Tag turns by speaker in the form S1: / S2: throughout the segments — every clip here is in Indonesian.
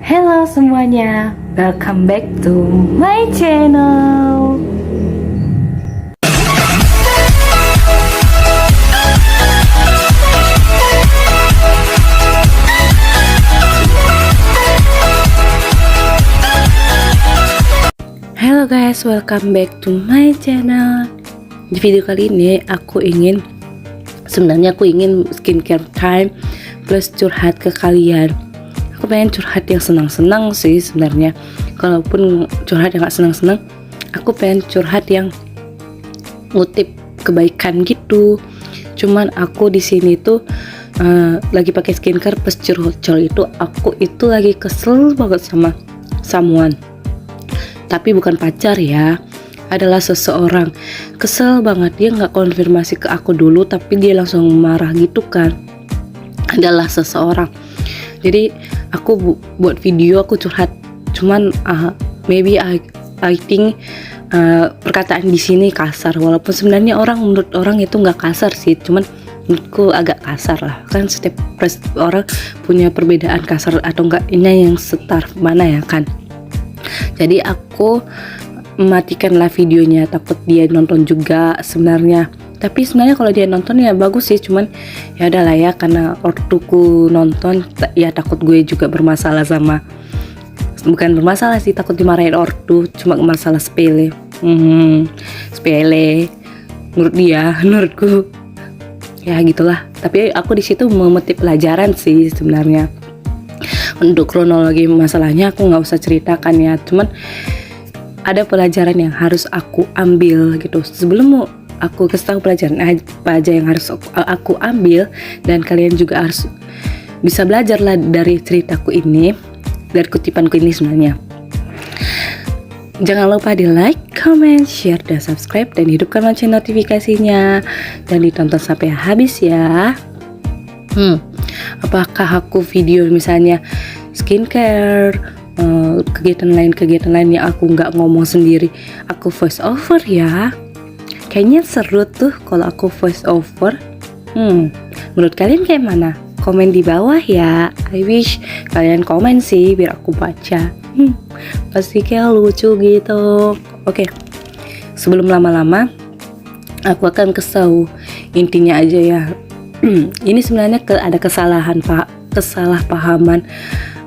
S1: Hello semuanya, welcome back to my channel. Hello guys, welcome back to my channel. Di video kali ini aku ingin skincare time plus curhat ke kalian. Aku pengen curhat yang senang-senang sih sebenarnya. Kalaupun curhat yang gak senang-senang, aku pengen curhat yang ngutip kebaikan gitu. Cuman aku di sini tuh lagi pakai skincare plus curcol itu, aku itu lagi kesel banget sama someone. Tapi bukan pacar ya, adalah seseorang. Kesel banget, dia nggak konfirmasi ke aku dulu, tapi dia langsung marah gitu kan. Adalah seseorang. Jadi aku buat video, aku curhat. Cuman maybe I think perkataan di sini kasar. Walaupun sebenarnya menurut orang itu nggak kasar sih, cuman menurutku agak kasar lah. Kan setiap orang punya perbedaan kasar atau enggak, ini yang setar mana ya kan. Jadi aku mematikanlah videonya, takut dia nonton juga sebenarnya. Tapi sebenarnya kalau dia nonton ya bagus sih, cuman ya udahlah ya, karena ortuku nonton ya takut gue juga bermasalah sama, bukan bermasalah sih, takut dimarahin ortu, cuma masalah sepele. Sepele menurut dia, menurutku ya gitulah. Tapi aku di situ memetik pelajaran sih sebenarnya. Untuk kronologi masalahnya aku nggak usah ceritakan ya, cuman ada pelajaran yang harus aku ambil gitu. Sebelum aku kasih tahu pelajaran apa aja yang harus aku ambil, dan kalian juga harus bisa belajar lah dari ceritaku ini, dari kutipanku ini sebenarnya. Jangan lupa di like, comment, share, dan subscribe, dan hidupkan lonceng notifikasinya, dan ditonton sampai habis ya. Apakah aku video misalnya skincare, kegiatan lain yang aku nggak ngomong sendiri, aku voice over ya? Kayaknya seru tuh kalau aku voice over. Menurut kalian kayak mana? Komen di bawah ya. I wish kalian komen sih biar aku baca. Pasti kayak lucu gitu. Oke. Sebelum lama-lama, aku akan kesau intinya aja ya. Ini sebenarnya ada kesalahpahaman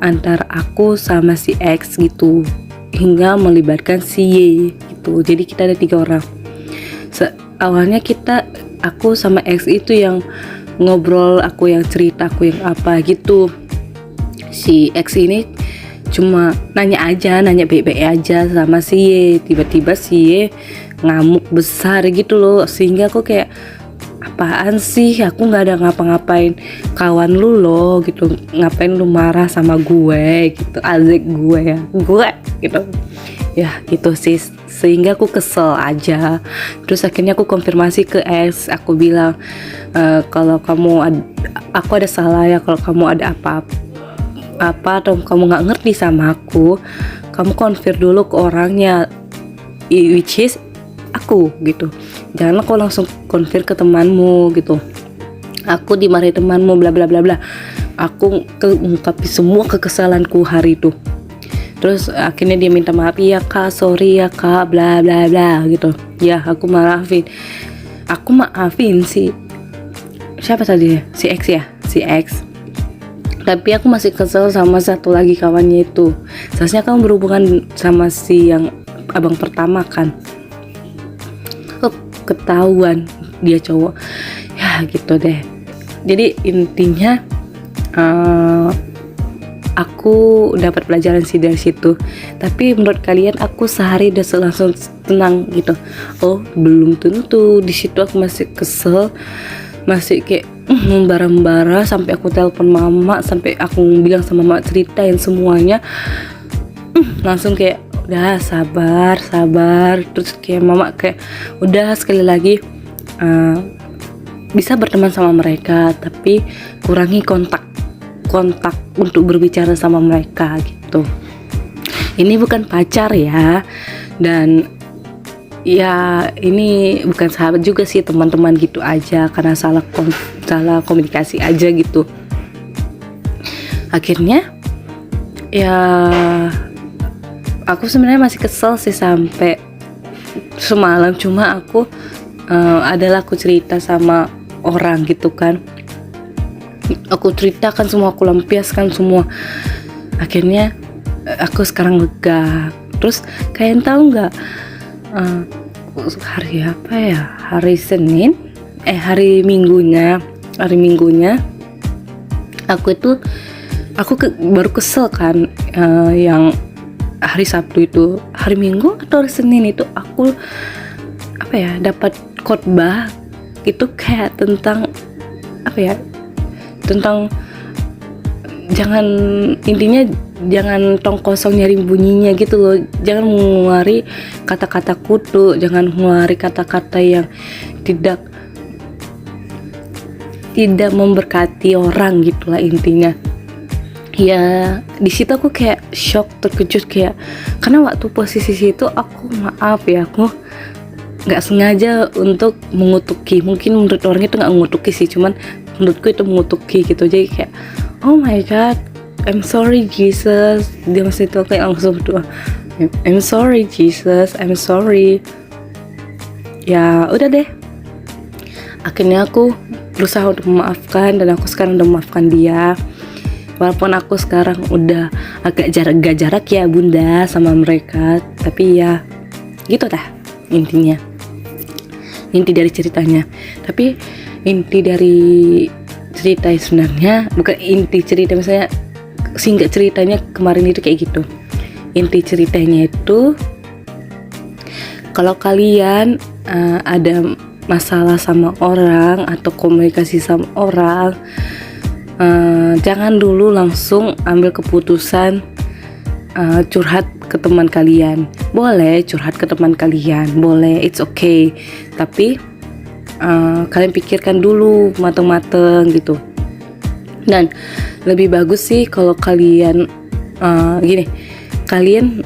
S1: antara aku sama si X gitu, hingga melibatkan si Y gitu. Jadi kita ada 3 orang. Awalnya aku sama X itu yang ngobrol, aku yang cerita, aku yang apa gitu. Si X ini cuma nanya baik-baik aja sama si Y. Tiba-tiba si Y ngamuk besar gitu loh, sehingga aku kayak, apaan sih, aku nggak ada ngapa-ngapain kawan lu loh gitu, ngapain lu marah sama gue gitu, azik gue ya, gue gitu ya gitu sih, sehingga aku kesel aja. Terus akhirnya aku konfirmasi ke S, aku bilang kalau aku ada salah ya, kalau kamu ada apa atau kamu nggak ngerti sama aku, kamu konfir dulu ke orangnya, which is aku gitu. Jangan kau langsung konfir ke temanmu gitu. Aku dimarahi temanmu bla bla bla bla. Aku mengungkapi semua kekesalanku hari itu. Terus akhirnya dia minta maaf, iya kak, sorry ya kak, bla bla bla gitu. Ya aku maafin. Aku maafin siapa tadi ya? Si X ya, si X. Tapi aku masih kesel sama satu lagi kawannya itu. Seharusnya kamu berhubungan sama si yang abang pertama kan. Ketahuan dia cowok ya gitu deh. Jadi intinya aku dapat pelajaran sih dari situ. Tapi menurut kalian aku sehari udah langsung tenang gitu? Oh belum tentu. Di situ aku masih kesel, masih kayak membara-bara, sampai aku telepon mama, sampai aku bilang sama mama, ceritain semuanya. Langsung kayak udah sabar. Terus kayak mama kayak udah sekali lagi bisa berteman sama mereka, tapi kurangi kontak untuk berbicara sama mereka gitu. Ini bukan pacar ya, dan ya ini bukan sahabat juga sih, teman-teman gitu aja, karena salah komunikasi aja gitu. Akhirnya ya aku sebenarnya masih kesel sih sampai semalam, cuma aku adalah aku cerita sama orang gitu kan, aku ceritakan semua, aku lampiaskan semua, akhirnya aku sekarang lega. Terus kalian tahu nggak, hari apa ya, hari Senin, hari Minggunya aku baru kesel kan, yang hari Sabtu itu, hari Minggu atau hari Senin itu aku apa ya, dapat khotbah itu kayak tentang apa ya, tentang intinya jangan tong kosong nyari bunyinya gitu loh, jangan mengeluari kata-kata kutu, jangan mengeluari kata-kata yang tidak memberkati orang gitulah intinya. Ya di situ aku kayak shock, terkejut, kayak karena waktu posisi situ aku maaf ya, aku nggak sengaja untuk mengutuki, mungkin menurut orang itu nggak mengutuki sih, cuman menurutku itu mengutuki gitu. Jadi kayak oh my god, I'm sorry Jesus, dia masih itu kayak langsung berdoa, I'm sorry Jesus, I'm sorry. Ya udah deh, akhirnya aku berusaha untuk memaafkan, dan aku sekarang udah memaafkan dia. Walaupun aku sekarang udah agak jarak ya bunda sama mereka, tapi ya gitu dah intinya, inti dari ceritanya. Tapi inti dari cerita sebenarnya bukan inti cerita, misalnya singkat ceritanya kemarin itu kayak gitu. Inti ceritanya itu kalau kalian ada masalah sama orang atau komunikasi sama orang, jangan dulu langsung ambil keputusan curhat ke teman kalian. Boleh curhat ke teman kalian, boleh, it's okay, tapi kalian pikirkan dulu mateng-mateng gitu. Dan lebih bagus sih kalau kalian gini, kalian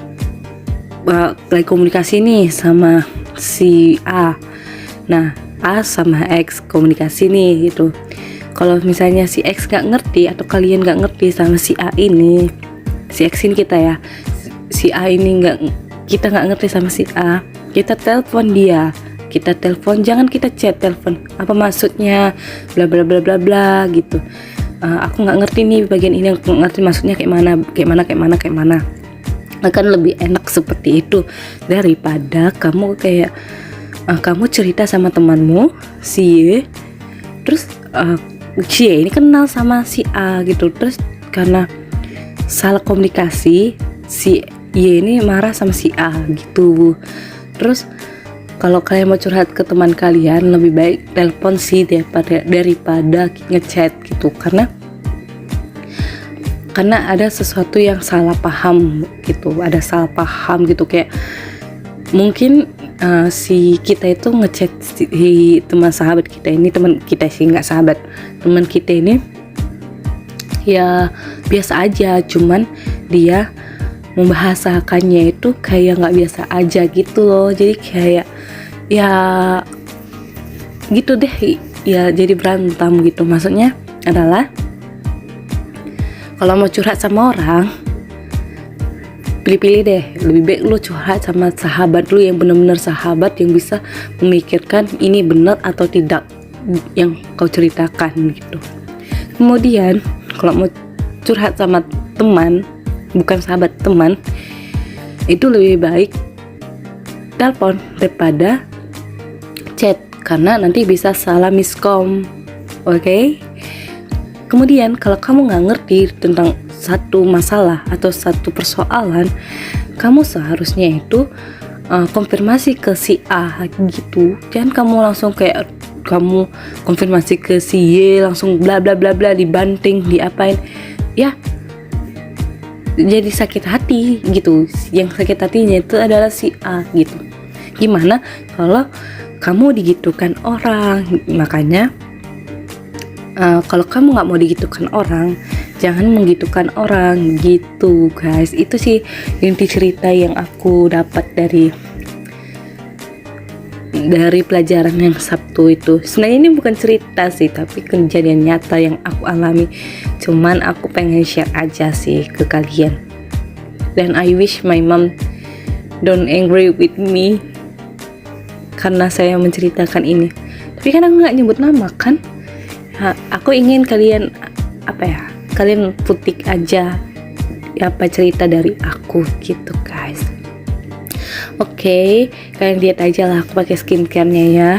S1: lagi komunikasi nih sama si A, nah A sama X komunikasi nih gitu. Kalau misalnya si X gak ngerti atau kalian gak ngerti sama si A ini, si X ini kita ya, si A ini kita gak ngerti sama si A, kita telepon dia, kita telepon, jangan kita chat, telepon apa maksudnya bla bla bla bla bla gitu. Aku nggak ngerti nih bagian ini, aku nggak ngerti maksudnya kayak mana. Akan lebih enak seperti itu daripada kamu kayak kamu cerita sama temanmu si Y, terus si Y ini kenal sama si A gitu, terus karena salah komunikasi si Y ini marah sama si A gitu. Terus kalau kalian mau curhat ke teman kalian, lebih baik telepon sih daripada ngechat gitu, karena ada sesuatu yang salah paham gitu, kayak mungkin si kita itu ngechat si teman sahabat kita ini, teman kita sih nggak sahabat, teman kita ini ya biasa aja, cuman dia membahasakannya itu kayak nggak biasa aja gitu loh. Jadi kayak ya gitu deh, ya jadi berantem gitu. Maksudnya adalah kalau mau curhat sama orang, pilih-pilih deh, lebih baik lu curhat sama sahabat lu yang benar-benar sahabat, yang bisa memikirkan ini benar atau tidak yang kau ceritakan gitu. Kemudian kalau mau curhat sama teman, bukan sahabat, teman, itu lebih baik telepon daripada chat, karena nanti bisa salah miskom. Oke? Kemudian kalau kamu nggak ngerti tentang satu masalah atau satu persoalan, kamu seharusnya itu konfirmasi ke si A gitu. Jangan kamu langsung kayak kamu konfirmasi ke si Y, langsung bla bla bla bla, dibanting, diapain ya, jadi sakit hati gitu. Yang sakit hatinya itu adalah si A gitu. Gimana kalau kamu digitukan orang? Makanya kalau kamu nggak mau digitukan orang, jangan menggitukan orang gitu guys. Itu sih inti cerita yang aku dapat dari pelajaran yang Sabtu itu. Sebenarnya ini bukan cerita sih, tapi kejadian nyata yang aku alami. Cuman aku pengen share aja sih ke kalian. dan I wish my mom don't angry with me karena saya menceritakan ini. Tapi kan aku nggak nyebut nama kan. Aku ingin kalian kalian putik aja apa cerita dari aku gitu guys. Oke, kalian lihat aja lah aku pakai skincare-nya ya.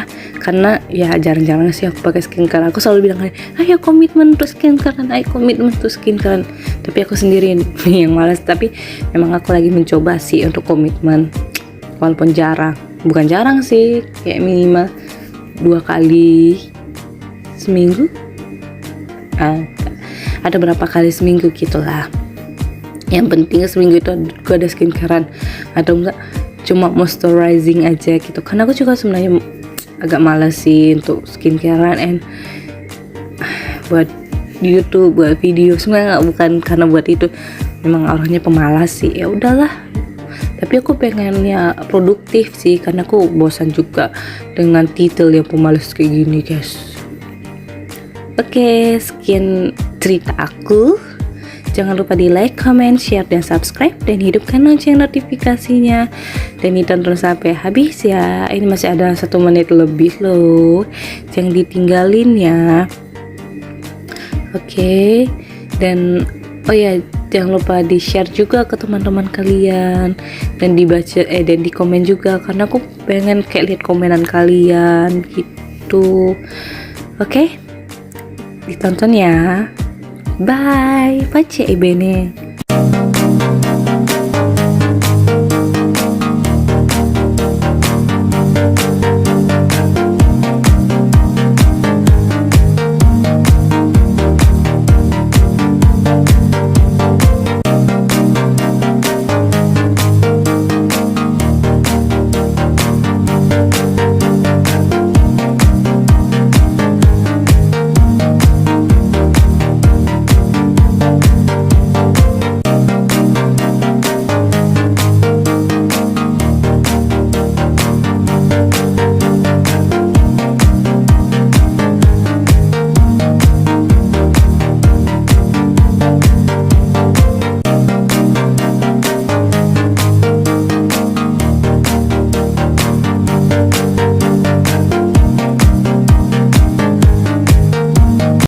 S1: Karena ya jarang-jarang sih aku pakai skincare. Aku selalu bilang ayo komitmen untuk skincare, ayo komitmen untuk skincare. Tapi aku sendiri yang malas. Tapi memang aku lagi mencoba sih untuk komitmen. Walaupun jarang, bukan jarang sih, kayak minimal 2 kali seminggu. Ada berapa kali seminggu gitulah. Yang penting seminggu itu gue ada skincarean atau enggak cuma moisturizing aja gitu. Karena aku juga sebenarnya agak malas sih untuk skincarean and buat YouTube, buat video. Sebenarnya bukan karena buat itu, memang orangnya pemalas sih. Ya udahlah. Tapi aku pengennya produktif sih karena aku bosan juga dengan titel yang pemalas kayak gini guys. Oke, sekian cerita aku. Jangan lupa di like, comment, share, dan subscribe. Dan hidupkan lonceng notifikasinya. Dan ditonton sampai habis ya. Ini masih ada 1 menit lebih loh. Jangan ditinggalin ya. Oke. Dan oh ya, jangan lupa di share juga ke teman-teman kalian. Dan dibaca dan di komen juga. Karena aku pengen kayak lihat komenan kalian gitu. Oke. Ditonton ya. Bye, pace bene.